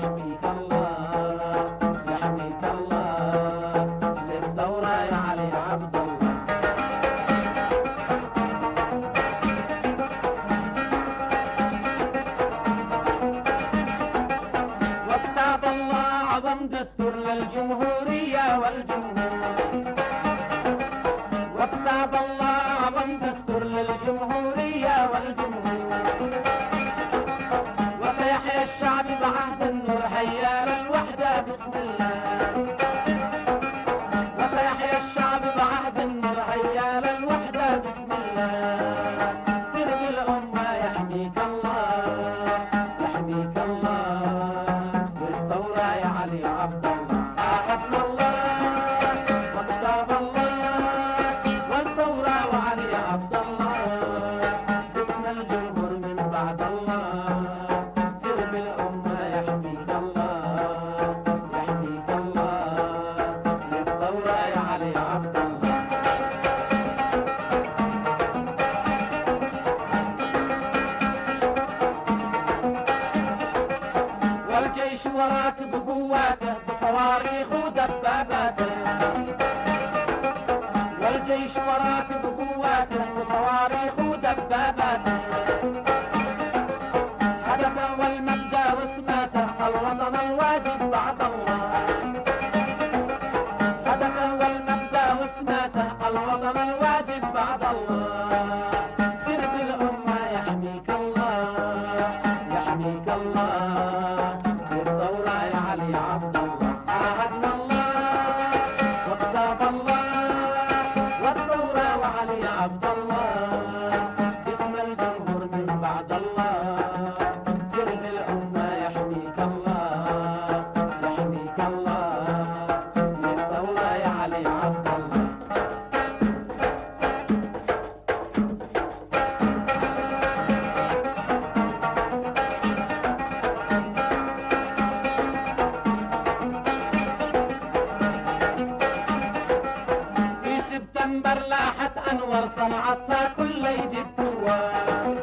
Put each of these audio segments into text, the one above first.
يحميك الله يحميك الله للثورة يا علي عبد الله. وكتاب الله أعظم دستور للجمهورية والجمهور. وكتاب الله أعظم دستور للجمهورية والجمهور. وسيحيا الشعب بعهد النور هيا للوحدة بسم الله. وسيحيا الشعب بعهد النور هيا للوحدة بسم الله. سر بالأمة يحميك الله يحميك الله للثورة يا علي عبد الله. عهدنا الله وكتاب الله والثورة وعلي عبد الله باسم الجمهور من بعد الله. سر بالأمة يحميك الله يحميك الله للثورة يا علي عبد الله. والجيش وراك بقواته بصواريخ ودباباته. والجيش وراك بقواته بصواريخ ودباباته. هدفه والمبدأ وسماته الوطن الواجب بعد الله. هدفه والمبدأ وسماته الوطن الواجب بعد الله. سر بالأمة يحميك الله يحميك الله للثورة يا علي عبد الله. عهدنا الله وكتاب الله والثورة وعلي عبد الله باسم الجمهور من بعد الله. سر بالأمة يحميك الله يحميك الله للثورة يا علي عبد الله. في سبتمبر لاحت أنور صنعتها كل أيدي الثوار.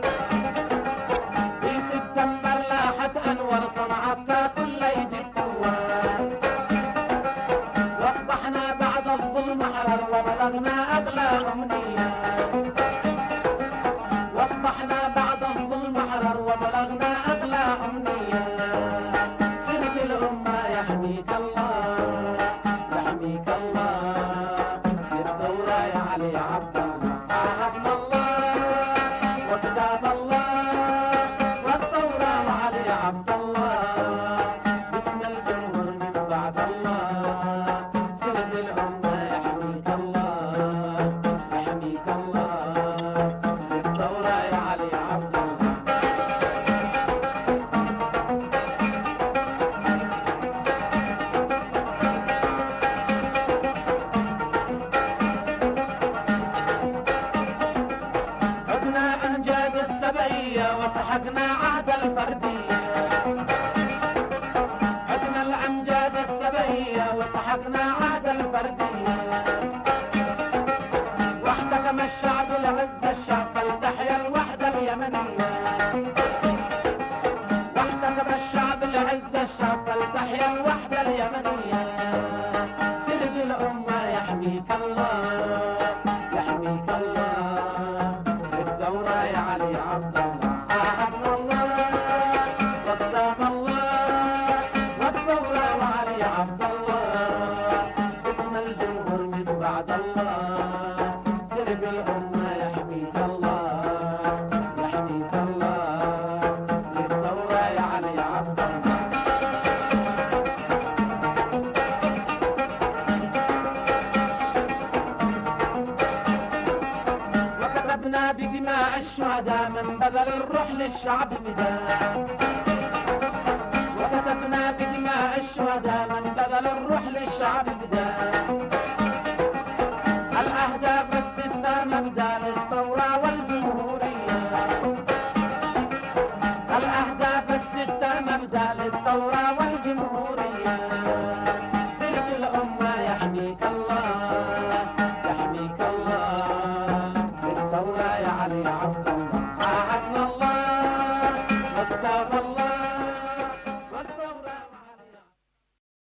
في سبتمبر لاحت أنور صنعتها كل أيدي الثوار. واصبحنا بعد الظلم أحرار وبلغنا أغلى أمنيات. واصبحنا بعد الظلم أحرار وبلغنا أغلى أمنيات. سر بالأمة يحميك الله يحميك الله للثورة يا علي عبد الله. عهدنا الله وكتاب الله والثورة وعلي عبد الله باسم الجمهور من بعد الله. سر بالأمة يحميك الله يحميك الله للثورة يا علي عبد الله. عدنا أمجاد السبعية وسحقنا عهد الفردية. عدنا الأمجاد السبعية وسحقنا عهد الفردية. واحتكم الشعب لعز الشعب فلتحيا الوحدة اليمنية. واحتكم الشعب لعز الشعب فلتحيا الوحدة اليمنية. سر بالأمة يحميك الله يحميك الله للثورة يا علي عبد الله. عهدنا الله وكتاب الله والثورة وعلي عبد الله باسم الجمهور من بعد الله. سر بالأمة يحميك الله يحميك الله للثورة يا علي عبد الله. وكتبنا بدماء الشهداء من بذل الروح للشعب فداء. وكتبنا بدماء الشهداء من بذل الروح للشعب فداء. الأهداف الستة مبدأ للثورة والجمهورية. الأهداف الستة مبدأ للثورة والجمهورية.